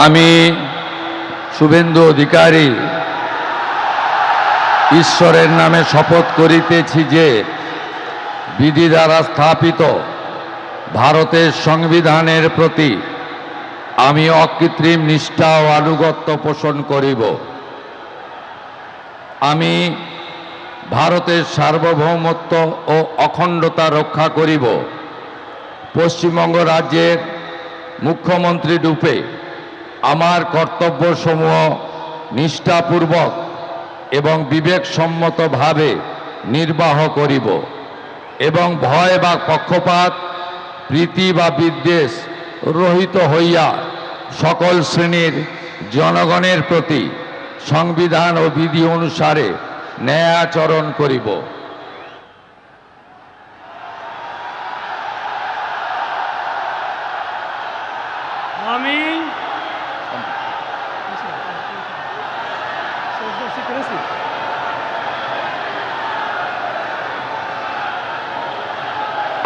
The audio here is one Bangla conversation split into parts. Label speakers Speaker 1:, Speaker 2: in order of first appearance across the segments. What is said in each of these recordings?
Speaker 1: আমি শুভেন্দু অধিকারী ঈশ্বরের নামে শপথ করিতেছি যে বিধি দ্বারা স্থাপিত ভারতের সংবিধানের প্রতি আমি অকৃত্রিম নিষ্ঠা ও আনুগত্য পোষণ করিব। আমি ভারতের সার্বভৌমত্ব ও অখণ্ডতা রক্ষা করিব। পশ্চিমবঙ্গ রাজ্যের মুখ্যমন্ত্রী রূপে আমার কর্তব্যসমূহ নিষ্ঠাপূর্বক এবং বিবেকসম্মতভাবে নির্বাহ করিব এবং ভয় বা পক্ষপাত, প্রীতি বা বিদ্বেষ রহিত হইয়া সকল শ্রেণীর জনগণের প্রতি সংবিধান ও বিধি অনুসারে ন্যায়াচরণ করিব।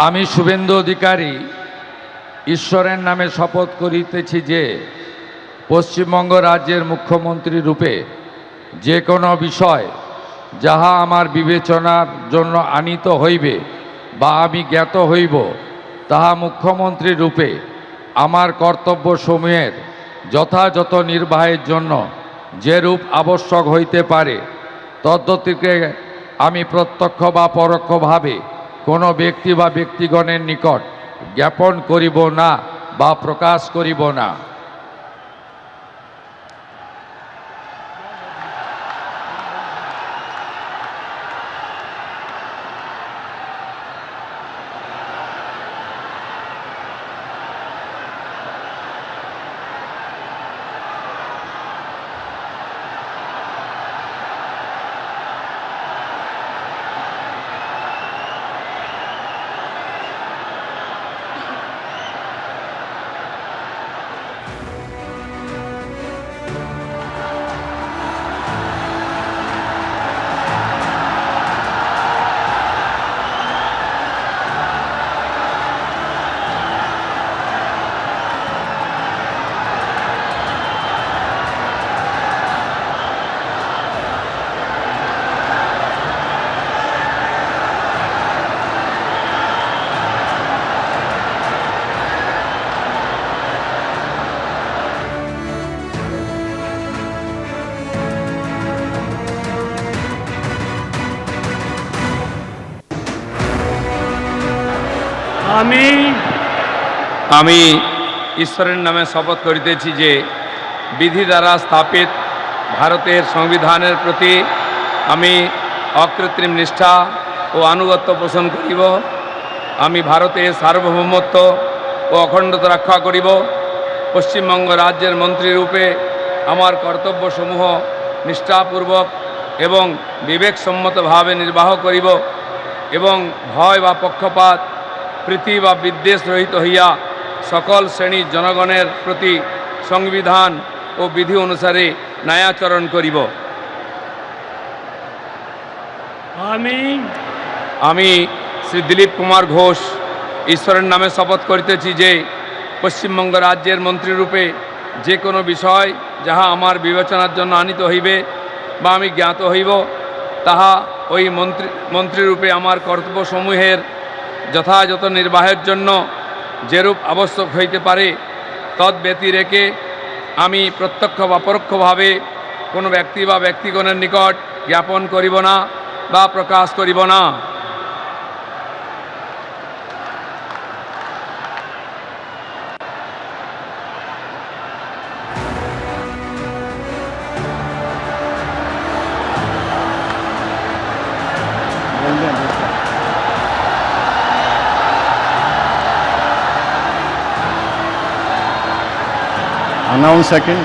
Speaker 1: আমি শুভেন্দু অধিকারী ঈশ্বরের নামে শপথ করিতেছি যে পশ্চিমবঙ্গ রাজ্যের মুখ্যমন্ত্রী রূপে যে কোনো বিষয় যাহা আমার বিবেচনার জন্য আনীত হইবে বা আমি জ্ঞাত হইব, তাহা মুখ্যমন্ত্রী রূপে আমার কর্তব্যসমূহের যথাযথ নির্বাহের জন্য যেরূপ আবশ্যক হইতে পারে তদ্গতিকে আমি প্রত্যক্ষ বা পরোক্ষভাবে কোনো ব্যক্তি বা ব্যক্তিগণের নিকট জ্ঞাপন করিব না বা প্রকাশ করিব না।
Speaker 2: আমি ঈশ্বরের নামে শপথ করিতেছি যে বিধি দ্বারা স্থাপিত ভারতের সংবিধানের প্রতি আমি অকৃত্রিম নিষ্ঠা ও আনুগত্য পোষণ করিব। আমি ভারতের সার্বভৌমত্ব ও অখণ্ডতা রক্ষা করিব। পশ্চিমবঙ্গ রাজ্যের মন্ত্রীরূপে আমার কর্তব্যসমূহ নিষ্ঠাপূর্বক এবং বিবেকসম্মতভাবে নির্বাহ করিব এবং ভয় বা পক্ষপাত, প্রীতি বা বিদ্বেষ রহিত হইয়া সকল শ্রেণীর জনগণের প্রতি সংবিধান ও বিধি অনুসারে ন্যায়াচরণ করিব। আমি শ্রী দিলীপ কুমার ঘোষ ঈশ্বরের নামে শপথ করিতেছি যে পশ্চিমবঙ্গ রাজ্যের মন্ত্রীরূপে যে কোনো বিষয় যাহা আমার বিবেচনার জন্য আনীত হইবে বা আমি জ্ঞাত হইব, তাহা ওই মন্ত্রীরূপে আমার কর্তব্যসমূহের যথাযথ নির্বাহের জন্য যেরূপ আবশ্যক হইতে পারে তদ্ব্যতিরেকে আমি প্রত্যক্ষ বা পরোক্ষভাবে কোনো ব্যক্তি বা ব্যক্তিগণের নিকট জ্ঞাপন করিব না বা প্রকাশ করিব না।
Speaker 3: Announce second.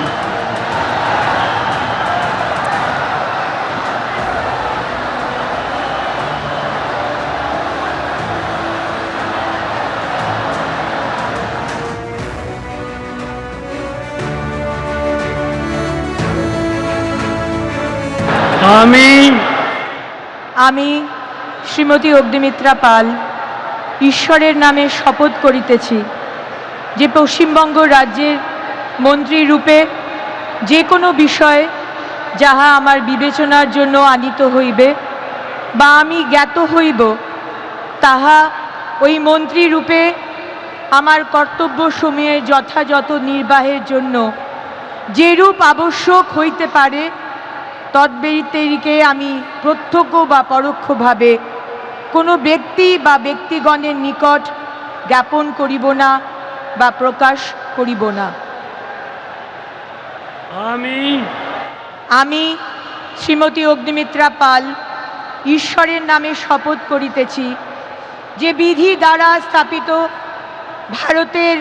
Speaker 4: আমি শ্রীমতী অগ্নিমিত্রা পাল ঈশ্বরের নামে শপথ করিতেছি
Speaker 3: যে পশ্চিমবঙ্গ রাজ্যের মন্ত্রী রূপে যে কোনো বিষয় যাহা আমার বিবেচনার জন্য আনিত হইবে বা আমি জ্ঞাত হইব, তাহা ওই মন্ত্রী রূপে আমার কর্তব্য সমূহের যথাযথ নির্বাহের জন্য যেরূপ আবশ্যক হইতে পারে তদ্ব্যতিরিকে আমি প্রত্যক্ষ বা পরোক্ষভাবে কোনো ব্যক্তি বা ব্যক্তিগণের নিকট জ্ঞাপন করিব না বা প্রকাশ করিব না। আমি শ্রীমতী অগ্নিমিত্রা পাল ঈশ্বরের নামে শপথ করিতেছি যে বিধি দ্বারা স্থাপিত ভারতের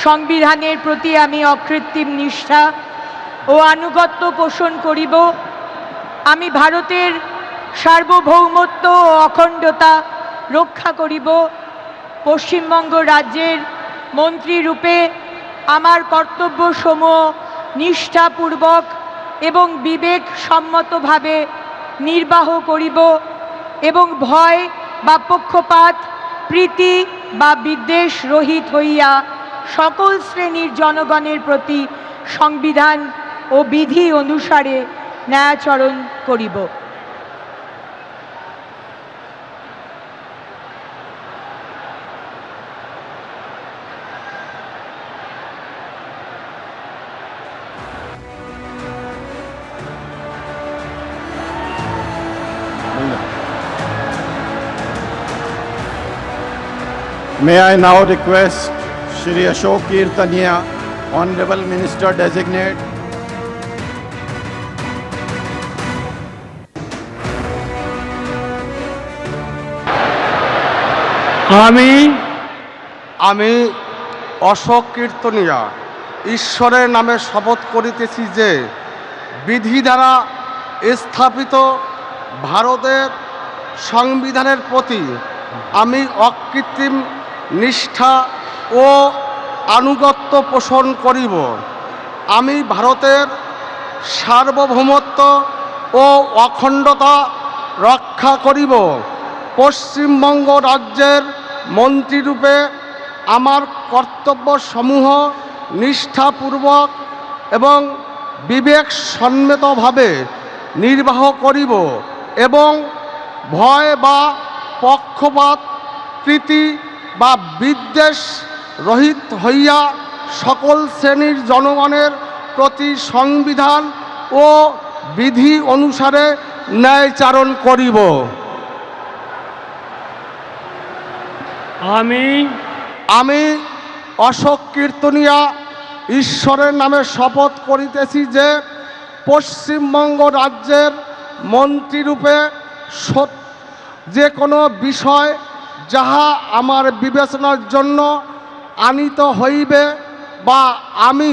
Speaker 3: সংবিধানের প্রতি আমি অকৃত্রিম নিষ্ঠা ও আনুগত্য পোষণ করিব। আমি ভারতের সার্বভৌমত্ব ও অখণ্ডতা রক্ষা করিব। পশ্চিমবঙ্গ রাজ্যের মন্ত্রী রূপে আমার কর্তব্যসমূহ নিষ্ঠাপূর্বক এবং বিবেকসম্মতভাবে নির্বাহ করিব এবং ভয় বা পক্ষপাত, প্রীতি বা বিদ্বেষ রহিত হইয়া সকল শ্রেণীর জনগণের প্রতি সংবিধান ও বিধি অনুসারে ন্যায়াচরণ করিব।
Speaker 4: May I now request Shri Ashok Kirtaniya, Honorable Minister Designate,
Speaker 5: আমি অশোক কীর্তনিয়া ঈশ্বরের নামে শপথ করিতেছি যে বিধি দ্বারা স্থাপিত ভারতের সংবিধানের প্রতি আমি অকৃত্রিম নিষ্ঠা ও আনুগত্য পোষণ করিব। আমি ভারতের সার্বভৌমত্ব ও অখণ্ডতা রক্ষা করিব। পশ্চিমবঙ্গ রাজ্যের মন্ত্রীরূপে আমার কর্তব্যসমূহ নিষ্ঠাপূর্বক এবং বিবেকসম্মতভাবে নির্বাহ করিব এবং ভয় বা পক্ষপাত, প্রীতি বা বিদ্বেষ রহিত হইয়া সকল শ্রেণীর জনগণের প্রতি সংবিধান ও বিধি অনুসারে ন্যায়চারণ করিব। আমি অশোক কীর্তনিয়া ঈশ্বরের নামে শপথ করিতেছি যে পশ্চিমবঙ্গ রাজ্যের মন্ত্রীরূপে যে কোনো বিষয় যাহা আমার বিবেচনার জন্য আনিত হইবে বা আমি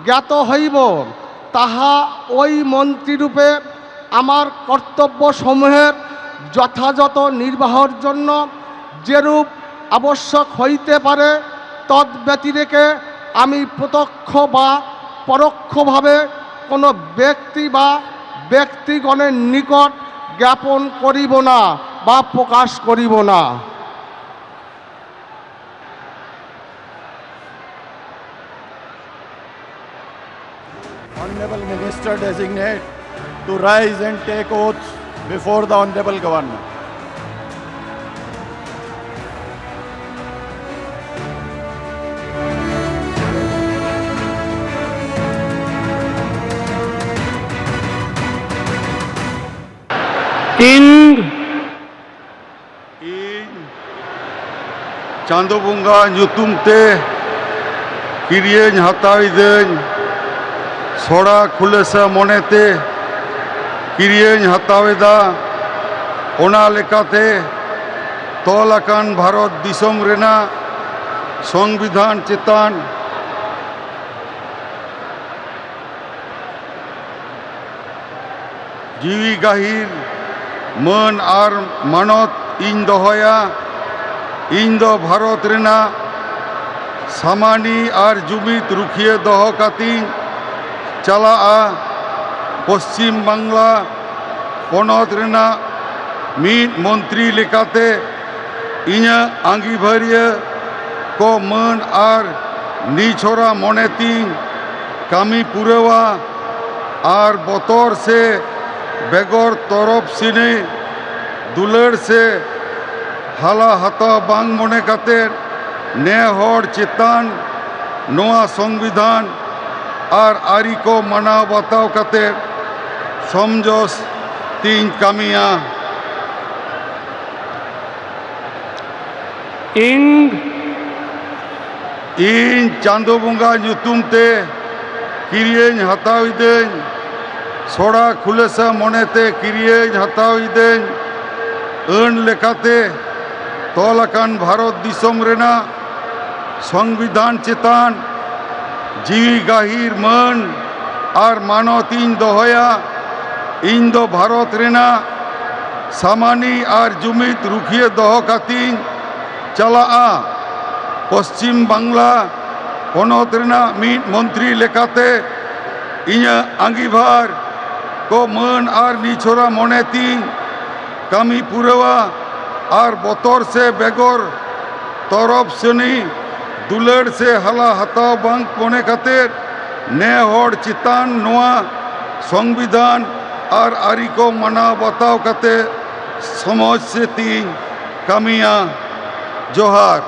Speaker 5: জ্ঞাত হইব, তাহা ওই মন্ত্রীরূপে আমার কর্তব্যসমূহের যথাযথ নির্বাহের জন্য যেরূপ আবশ্যক হইতে পারে তদ্ব্যতিরেকে আমি প্রত্যক্ষ বা পরোক্ষভাবে কোনো ব্যক্তি বা ব্যক্তিগণের নিকট জ্ঞাপন করিব না বা প্রকাশ করিব না।
Speaker 4: Honorable Minister Designate, to rise and take oath before the Honorable Governor.
Speaker 6: Chando bunga nyutum te kiriyen hatai den soda khulesa monete kiriyen hataweda ona lekate tolakan bharot disom rena সংবিধান চেতান জিবি গাহির মান আর মানত ইন দহয়া ᱤᱧ ᱫᱚ ᱵᱷᱟᱨᱚᱛ ᱨᱮᱱᱟᱜ ᱥᱟᱢᱟᱱᱤ ᱟᱨ ᱡᱩᱢᱤᱫ ᱨᱩᱠᱷᱤᱭᱟᱹ ᱫᱚᱦᱚ ᱠᱟᱛᱮᱧ ᱪᱟᱞᱟᱜᱼᱟ᱾ ᱯᱚᱥᱪᱤᱢ ᱵᱟᱝᱞᱟ ᱯᱚᱱᱚᱛ ᱨᱮᱱᱟᱜ ᱢᱤᱫ ᱢᱚᱱᱛᱨᱤ ᱞᱮᱠᱟᱛᱮ ᱤᱧᱟᱹᱜ ᱟᱸᱜᱤᱵᱷᱟᱹᱨᱤᱭᱟᱹ ᱠᱚ ᱢᱟᱹᱱ ᱟᱨ নিছরা মনে তিন কামি পুরেওয়া আর বতর সে বেগর তরফ সিনে দুলের সে হালা হাতা বাং মনে কাতের নে হর চেতান নোয়া সংবিধান আর আরিকো মানাও বাতাও কাতের সমজস তিন কামিয়া ᱤᱧ ᱪᱟᱸᱫᱳ ᱵᱚᱸᱜᱟ ᱧᱩᱛᱩᱢ ᱛᱮ ᱠᱤᱨᱤᱭᱟᱹᱧ ᱦᱟᱛᱟᱣ ᱤᱫᱟᱹᱧ ᱥᱚᱲᱟ ᱠᱷᱩᱞᱟᱹᱥᱟ ᱢᱚᱱᱮᱛᱮ ᱠᱤᱨᱤᱭᱟᱹᱧ ᱦᱟᱛᱟᱣ ᱤᱫᱟᱹᱧ ᱟᱹᱱ ᱞᱮᱠᱟᱛᱮ ᱛᱚᱞ ᱟᱠᱟᱱ ᱵᱷᱟᱨᱚᱛ ᱫᱤᱥᱚᱢ ᱨᱮᱱᱟᱜ ᱥᱚᱝᱵᱤᱫᱷᱟᱱ ᱪᱮᱛᱟᱱ ᱡᱤᱣᱤ ᱜᱟᱹᱦᱤᱨ ᱢᱟᱹᱱ ᱟᱨ ᱢᱟᱱᱚᱛ ᱤᱧ ᱫᱚᱦᱚᱭᱟ। ᱤᱧ ᱫᱚ ᱵᱷᱟᱨᱚᱛ ᱨᱮᱱᱟᱜ ᱥᱟᱢᱟᱱᱤ ᱟᱨ ᱡᱩᱢᱤᱫ ᱨᱩᱠᱷᱤᱭᱟᱹ ᱫᱚᱦᱚ ᱠᱟᱛᱮᱧ ᱪᱟᱞᱟᱜᱼᱟ। पश्चिम बांग्ला पनत रेना मीट मंत्री लेकाते इᱧᱟᱹᱜ आंगीभार को मान और निछोरा मने तीन कामी पुरवा और बतर से बेगर तरफ सनी दुलड़ से हला हताव बांग मने खातिर ने हर चितान नोआ संविधान और आरी को माना बताव काते समाज से तीन कामिया जोहार।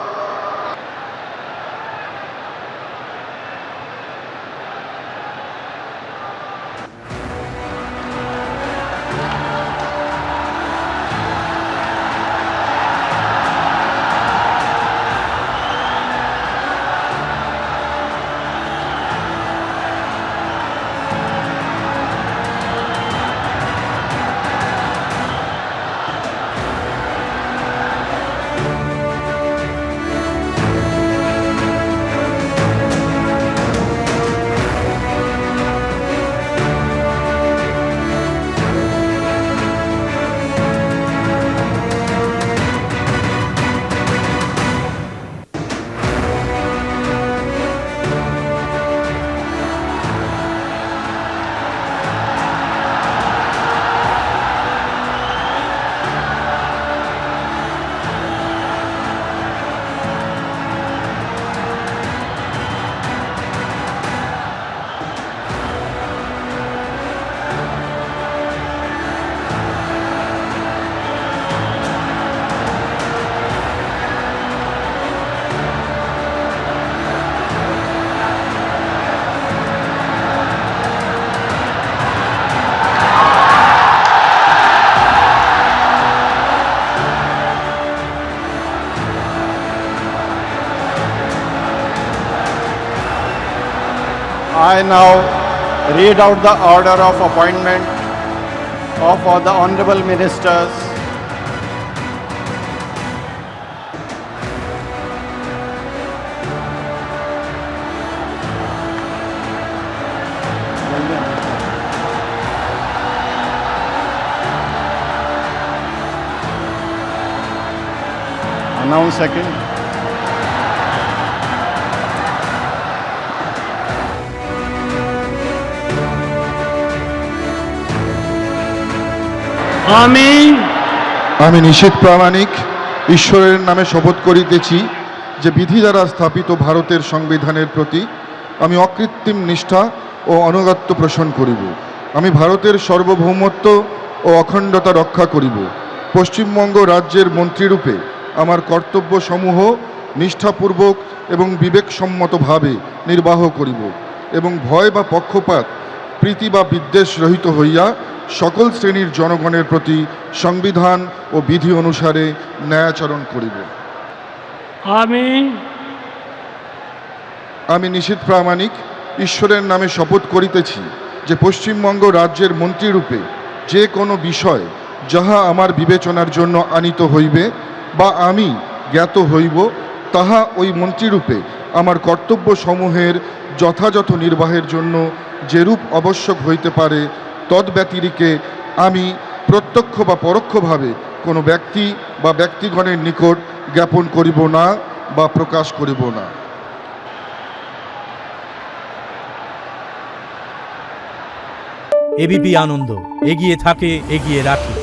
Speaker 4: I now read out the order of appointment of all the honorable ministers. Announce second.
Speaker 7: আমি নিশীথ প্রামাণিক ঈশ্বরের নামে শপথ করিতেছি যে বিধি দ্বারা স্থাপিত ভারতের সংবিধানের প্রতি আমি অকৃত্রিম নিষ্ঠা ও অনুগত্য পোষণ করিব। আমি ভারতের সার্বভৌমত্ব ও অখণ্ডতা রক্ষা করিব। পশ্চিমবঙ্গ রাজ্যের মন্ত্রীরূপে আমার কর্তব্যসমূহ নিষ্ঠাপূর্বক এবং বিবেকসম্মতভাবে নির্বাহ করিব এবং ভয় বা পক্ষপাত প্রীতি বা বিদ্বেষ রহিত হইয়া সকল শ্রেণীর জনগণের প্রতি সংবিধান ও বিধি অনুসারে ন্যায়াচরণ করিব। আমি নিশীথ প্রামাণিক ঈশ্বরের নামে শপথ করিতেছি যে পশ্চিমবঙ্গ রাজ্যের মন্ত্রীরূপে যে কোনো বিষয় যাহা আমার বিবেচনার জন্য আনিত হইবে বা আমি জ্ঞাত হইব তাহা ওই মন্ত্রীরূপে আমার কর্তব্যসমূহের যথাযথ নির্বাহের জন্য যেরূপ আবশ্যক হইতে পারে তদ্ব্যতিরিকে আমি প্রত্যক্ষ বা পরোক্ষভাবে কোনো ব্যক্তি বা ব্যক্তিগণের নিকট জ্ঞাপন করিব না বা প্রকাশ করিব না।
Speaker 8: এবিপি আনন্দ, এগিয়ে থাকে, এগিয়ে রাখে।